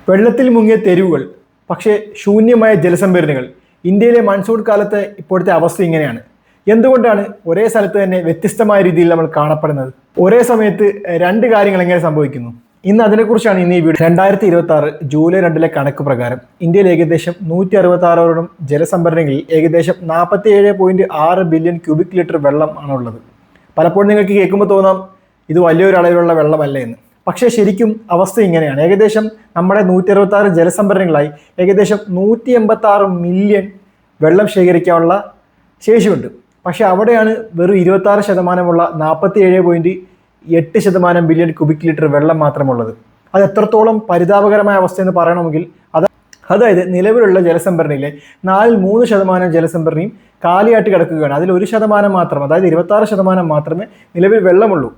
വെള്ളത്തിൽ മുങ്ങിയ തെരുവുകൾ, പക്ഷേ ശൂന്യമായ ജലസംഭരണികൾ. ഇന്ത്യയിലെ മൺസൂൺ കാലത്തെ ഇപ്പോഴത്തെ അവസ്ഥ ഇങ്ങനെയാണ്. എന്തുകൊണ്ടാണ് ഒരേ സ്ഥലത്ത് തന്നെ വ്യത്യസ്തമായ രീതിയിൽ നമ്മൾ കാണപ്പെടുന്നത്? ഒരേ സമയത്ത് രണ്ട് കാര്യങ്ങൾ എങ്ങനെ സംഭവിക്കുന്നു? ഇന്ന് അതിനെക്കുറിച്ചാണ് ഈ വീഡിയോ. 2026 ജൂലൈ 2 കണക്ക് പ്രകാരം ഇന്ത്യയിൽ ഏകദേശം 166 ജലസംഭരണികളിൽ ഏകദേശം 47.6 ബില്യൺ ക്യൂബിക് ലിറ്റർ വെള്ളം ആണുള്ളത്. പലപ്പോഴും നിങ്ങൾക്ക് കേൾക്കുമ്പോൾ തോന്നാം ഇത് വലിയൊരു അളവിലുള്ള വെള്ളമല്ല എന്ന്. പക്ഷേ ശരിക്കും അവസ്ഥ ഇങ്ങനെയാണ്. ഏകദേശം നമ്മുടെ 166 ജലസംഭരണികളായി ഏകദേശം 186 മില്യൺ വെള്ളം ശേഖരിക്കാനുള്ള ശേഷിയുണ്ട്. പക്ഷെ അവിടെയാണ് വെറും 26% 47.8 ബില്യൺ ക്യൂബിക് ലിറ്റർ വെള്ളം മാത്രമുള്ളത്. അത് എത്രത്തോളം പരിതാപകരമായ അവസ്ഥയെന്ന് പറയണമെങ്കിൽ അതായത് നിലവിലുള്ള ജലസംഭരണിയിലെ 3% ജലസംഭരണിയും കാലിയായിട്ട് കിടക്കുകയാണ്. അതിൽ 1% മാത്രം, അതായത് 26% മാത്രമേ നിലവിൽ വെള്ളമുള്ളൂ.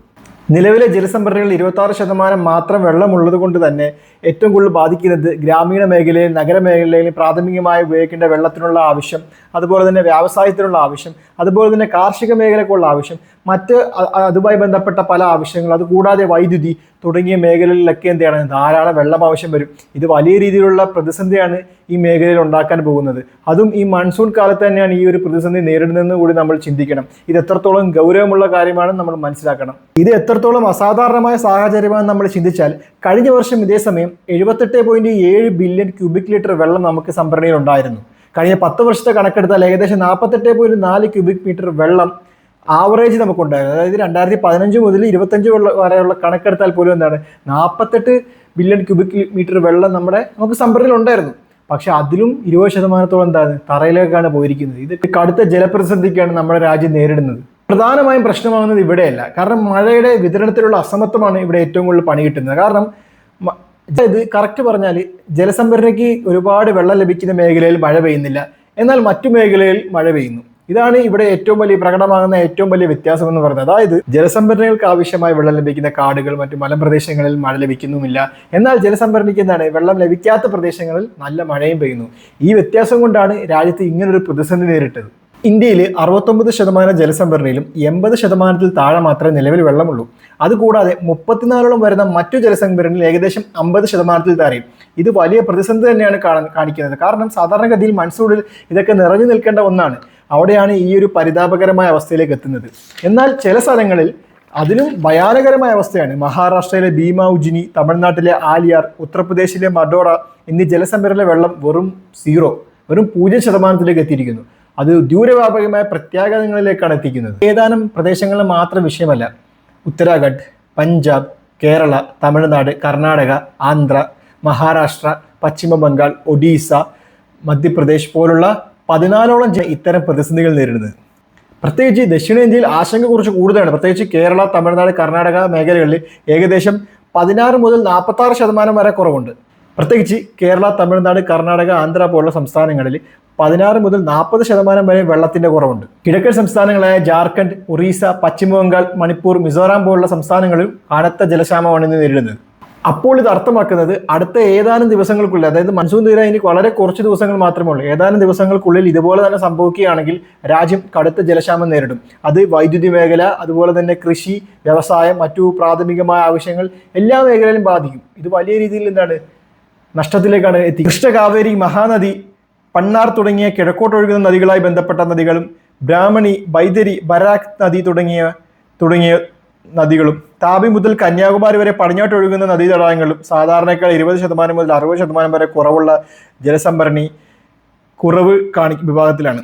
നിലവിലെ ജലസംഭരണികളിൽ 26% മാത്രം വെള്ളമുള്ളത് കൊണ്ട് തന്നെ ഏറ്റവും കൂടുതൽ ബാധിക്കുന്നത് ഗ്രാമീണ മേഖലയിൽ, നഗരമേഖലയിൽ പ്രാഥമികമായി ഉപയോഗിക്കേണ്ട വെള്ളത്തിനുള്ള ആവശ്യം, അതുപോലെ തന്നെ വ്യവസായത്തിനുള്ള ആവശ്യം, അതുപോലെ തന്നെ കാർഷിക മേഖലക്കുള്ള ആവശ്യം, മറ്റ് അതുമായി ബന്ധപ്പെട്ട പല ആവശ്യങ്ങൾ, അതുകൂടാതെ വൈദ്യുതി തുടങ്ങിയ മേഖലകളിലൊക്കെ എന്താണ് ധാരാളം വെള്ളം ആവശ്യം വരും. ഇത് വലിയ രീതിയിലുള്ള പ്രതിസന്ധിയാണ് ഈ മേഖലയിൽ ഉണ്ടാക്കാൻ പോകുന്നത്. അതും ഈ മൺസൂൺ കാലത്ത് തന്നെയാണ് ഈ ഒരു പ്രതിസന്ധി നേരിടുന്നതെന്ന് കൂടി നമ്മൾ ചിന്തിക്കണം. ഇത് എത്രത്തോളം ഗൗരവമുള്ള കാര്യമാണെന്ന് നമ്മൾ മനസ്സിലാക്കണം. ഇത് എത്രത്തോളം അസാധാരണമായ സാഹചര്യമാണെന്ന് നമ്മൾ ചിന്തിച്ചാൽ, കഴിഞ്ഞ വർഷം ഇതേ സമയം 78.7 ബില്യൺ ക്യൂബിക് ലിറ്റർ വെള്ളം നമുക്ക് സംഭരണിയിൽ ഉണ്ടായിരുന്നു. കഴിഞ്ഞ 10 വർഷത്തെ കണക്കെടുത്താൽ ഏകദേശം 48.4 ക്യൂബിക് മീറ്റർ വെള്ളം ആവറേജ് നമുക്കുണ്ടായിരുന്നു. അതായത് 2015 മുതൽ 25 വരെയുള്ള കണക്കെടുത്താൽ പോലും എന്താണ് 48 ബില്യൺ ക്യൂബിക് മീറ്റർ വെള്ളം നമുക്ക് സംഭരണിയിൽ ഉണ്ടായിരുന്നു. പക്ഷെ അതിലും 20% എന്താണ് തറയിലേക്കാണ് പോയിരിക്കുന്നത്. ഇത് കടുത്ത ജലപ്രതിസന്ധിക്കാണ് നമ്മുടെ രാജ്യം നേരിടുന്നത്. പ്രധാനമായും പ്രശ്നമാകുന്നത് ഇവിടെയല്ല, കാരണം മഴയുടെ വിതരണത്തിലുള്ള അസമത്വമാണ് ഇവിടെ ഏറ്റവും കൂടുതൽ പണി കിട്ടുന്നത്. കാരണം ഇത് കറക്റ്റ് പറഞ്ഞാൽ ജലസംഭരണിക്ക് ഒരുപാട് വെള്ളം ലഭിക്കുന്ന മേഖലയിൽ മഴ പെയ്യുന്നില്ല, എന്നാൽ മറ്റു മേഖലയിൽ മഴ പെയ്യുന്നു. ഇതാണ് ഇവിടെ ഏറ്റവും വലിയ പ്രകടമാകുന്ന ഏറ്റവും വലിയ വ്യത്യാസം എന്ന് പറയുന്നത്. അതായത് ജലസംഭരണികൾക്ക് ആവശ്യമായ വെള്ളം ലഭിക്കുന്ന കാടുകൾ, മറ്റു മലമ്പ്രദേശങ്ങളിൽ മഴ ലഭിക്കുന്നുമില്ല, എന്നാൽ ജലസംഭരണിക്ക് എന്താണ് വെള്ളം ലഭിക്കാത്ത പ്രദേശങ്ങളിൽ നല്ല മഴയും പെയ്യുന്നു. ഈ വ്യത്യാസം കൊണ്ടാണ് രാജ്യത്ത് ഇങ്ങനൊരു പ്രതിസന്ധി നേരിട്ടത്. ഇന്ത്യയിൽ 69% ജലസംഭരണിയിലും 80% താഴെ മാത്രമേ നിലവിൽ വെള്ളമുള്ളൂ. അതുകൂടാതെ 34 വരുന്ന മറ്റു ജലസംഭരണിയിൽ ഏകദേശം 50% താഴെയും. ഇത് വലിയ പ്രതിസന്ധി തന്നെയാണ് കാണിക്കുന്നത്. കാരണം സാധാരണഗതിയിൽ മൺസൂണിൽ ഇതൊക്കെ നിറഞ്ഞു നിൽക്കേണ്ട ഒന്നാണ്. അവിടെയാണ് ഈ ഒരു പരിതാപകരമായ അവസ്ഥയിലേക്ക് എത്തുന്നത്. എന്നാൽ ചില സ്ഥലങ്ങളിൽ അതിലും ഭയാനകരമായ അവസ്ഥയാണ്. മഹാരാഷ്ട്രയിലെ ഭീമാ ഉജ്നി, തമിഴ്നാട്ടിലെ ആലിയാർ, ഉത്തർപ്രദേശിലെ മഡോറ എന്നീ ജലസംഭരണിയിലെ വെള്ളം വെറും 0% എത്തിയിരിക്കുന്നു. അത് ദൂരവ്യാപകമായ പ്രത്യാഘാതങ്ങളിലേക്കാണ് എത്തിക്കുന്നത്. ഏതാനും പ്രദേശങ്ങളിൽ മാത്രം വിഷയമല്ല. ഉത്തരാഖണ്ഡ്, പഞ്ചാബ്, കേരള, തമിഴ്നാട്, കർണാടക, ആന്ധ്ര, മഹാരാഷ്ട്ര, പശ്ചിമ ബംഗാൾ, ഒഡീസ, മധ്യപ്രദേശ് പോലുള്ള 14ഓളം ഇത്തരം പ്രതിസന്ധികൾ നേരിടുന്നത്. പ്രത്യേകിച്ച് ദക്ഷിണേന്ത്യയിൽ ആശങ്ക കുറച്ച് കൂടുതലാണ്. പ്രത്യേകിച്ച് കേരള, തമിഴ്നാട്, കർണാടക മേഖലകളിൽ ഏകദേശം 16 മുതൽ 46% വരെ കുറവുണ്ട്. പ്രത്യേകിച്ച് കേരള, തമിഴ്നാട്, കർണാടക, ആന്ധ്ര പോലുള്ള സംസ്ഥാനങ്ങളിൽ 16 മുതൽ 40% വരെ വെള്ളത്തിന്റെ കുറവുണ്ട്. കിഴക്കൻ സംസ്ഥാനങ്ങളായ ജാർഖണ്ഡ്, ഒറീസ, പശ്ചിമ ബംഗാൾ, മണിപ്പൂർ, മിസോറാം പോലുള്ള സംസ്ഥാനങ്ങളിൽ കനത്ത ജലക്ഷാമമാണ് ഇന്ന് നേരിടുന്നത്. അപ്പോൾ ഇത് അർത്ഥമാക്കുന്നത് അടുത്ത ഏതാനും ദിവസങ്ങൾക്കുള്ളിൽ, അതായത് മൺസൂൺ തീരാൻ ഇനി വളരെ കുറച്ച് ദിവസങ്ങൾ മാത്രമേ ഉള്ളൂ, ഏതാനും ദിവസങ്ങൾക്കുള്ളിൽ ഇതുപോലെ തന്നെ സംഭവിക്കുകയാണെങ്കിൽ രാജ്യം കടുത്ത ജലക്ഷാമം നേരിടും. അത് വൈദ്യുതി മേഖല, അതുപോലെ തന്നെ കൃഷി, വ്യവസായം, മറ്റു പ്രാഥമികമായ ആവശ്യങ്ങൾ എല്ലാ മേഖലയിലും ബാധിക്കും. ഇത് വലിയ രീതിയിൽ നഷ്ടത്തിലേക്കാണ് എത്തി. കൃഷ്ണ, കാവേരി, മഹാനദി, പണ്ണാർ തുടങ്ങിയ കിഴക്കോട്ടൊഴുകുന്ന നദികളായി ബന്ധപ്പെട്ട നദികളും, ബ്രാഹ്മണി, ബൈതരി, ബരാക് നദി തുടങ്ങിയ നദികളും, താപി മുതൽ കന്യാകുമാരി വരെ പടിഞ്ഞാട്ടൊഴുകുന്ന നദീതടാകങ്ങളും സാധാരണക്കാൾ 20% മുതൽ 60% വരെ കുറവുള്ള ജലസംഭരണി കുറവ് വിഭാഗത്തിലാണ്.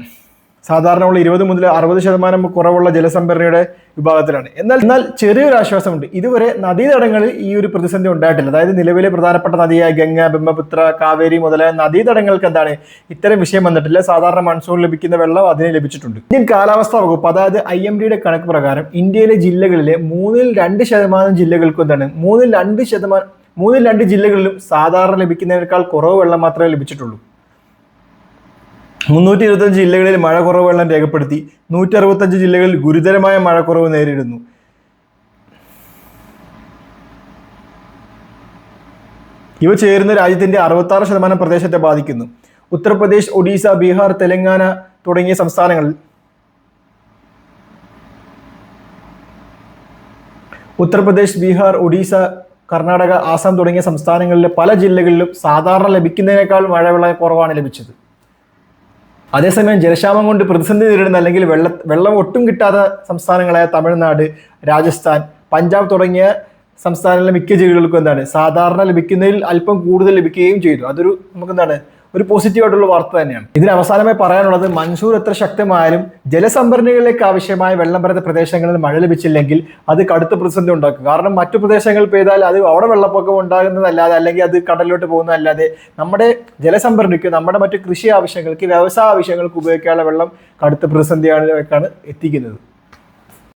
സാധാരണ ഉള്ള 20 മുതൽ 60% കുറവുള്ള ജലസംഭരണിയുടെ വിഭാഗത്തിലാണ്. എന്നാൽ ചെറിയൊരു ആശ്വാസമുണ്ട്. ഇതുവരെ നദീതടങ്ങളിൽ ഈ ഒരു പ്രതിസന്ധി ഉണ്ടായിട്ടില്ല. അതായത് നിലവിലെ പ്രധാനപ്പെട്ട നദിയായ ഗംഗ, ബ്രഹ്മപുത്ര, കാവേരി മുതലായ നദീതടങ്ങൾക്ക് ഇത്തരം വിഷയം വന്നിട്ടില്ല. സാധാരണ മൺസൂൺ ലഭിക്കുന്ന വെള്ളം അതിന് ലഭിച്ചിട്ടുണ്ട്. ഇന്ത്യൻ കാലാവസ്ഥാ വകുപ്പ്, അതായത് IMDയുടെ കണക്ക് പ്രകാരം ഇന്ത്യയിലെ ജില്ലകളിലെ 3-2% ജില്ലകൾക്കും 3-2 ജില്ലകളിലും സാധാരണ ലഭിക്കുന്നതിനേക്കാൾ കുറവ് വെള്ളം മാത്രമേ ലഭിച്ചിട്ടുള്ളൂ. 325 ജില്ലകളിൽ മഴ കുറവ് വെള്ളം രേഖപ്പെടുത്തി. 165 ജില്ലകളിൽ ഗുരുതരമായ മഴക്കുറവ് നേരിടുന്നു. ഇവ ചേർന്ന് രാജ്യത്തിന്റെ 66% പ്രദേശത്തെ ബാധിക്കുന്നു. ഉത്തർപ്രദേശ്, ഒഡീസ, ബീഹാർ, തെലങ്കാന തുടങ്ങിയ സംസ്ഥാനങ്ങളിൽ ഉത്തർപ്രദേശ്, ബീഹാർ, ഒഡീസ, കർണാടക, ആസാം തുടങ്ങിയ സംസ്ഥാനങ്ങളിലെ പല ജില്ലകളിലും സാധാരണ ലഭിക്കുന്നതിനേക്കാൾ മഴവെള്ളം കുറവാണ് ലഭിച്ചത്. അതേസമയം ജലക്ഷാമം കൊണ്ട് പ്രതിസന്ധി നേരിടുന്ന അല്ലെങ്കിൽ വെള്ളം ഒട്ടും കിട്ടാത്ത സംസ്ഥാനങ്ങളായ തമിഴ്നാട്, രാജസ്ഥാൻ, പഞ്ചാബ് തുടങ്ങിയ സംസ്ഥാനങ്ങളിലെ മിക്ക ജില്ലകൾക്കും എന്താണ് സാധാരണ ലഭിക്കുന്നതിൽ അല്പം കൂടുതൽ ലഭിക്കുകയും ചെയ്തു. അതൊരു നമുക്ക് എന്താണ് ഒരു പോസിറ്റീവായിട്ടുള്ള വാർത്ത തന്നെയാണ്. ഇതിന് അവസാനമായി പറയാനുള്ളത്, മൺസൂൺ എത്ര ശക്തമായാലും ജലസംഭരണികളിലേക്ക് ആവശ്യമായ വെള്ളം പരത്ത പ്രദേശങ്ങളിൽ മഴ ലഭിച്ചില്ലെങ്കിൽ അത് കടുത്ത പ്രതിസന്ധി ഉണ്ടാക്കും. കാരണം മറ്റു പ്രദേശങ്ങളിൽ പെയ്താൽ അത് അവിടെ വെള്ളപ്പൊക്കം ഉണ്ടാകുന്നതല്ലാതെ അല്ലെങ്കിൽ അത് കടലിലോട്ട് പോകുന്നതല്ലാതെ നമ്മുടെ ജലസംഭരണിക്ക്, നമ്മുടെ മറ്റു കൃഷി ആവശ്യങ്ങൾക്ക്, വ്യവസായ ആവശ്യങ്ങൾക്ക് ഉപയോഗിക്കാനുള്ള വെള്ളം കടുത്ത പ്രതിസന്ധിയാണ് എത്തിക്കുന്നത്.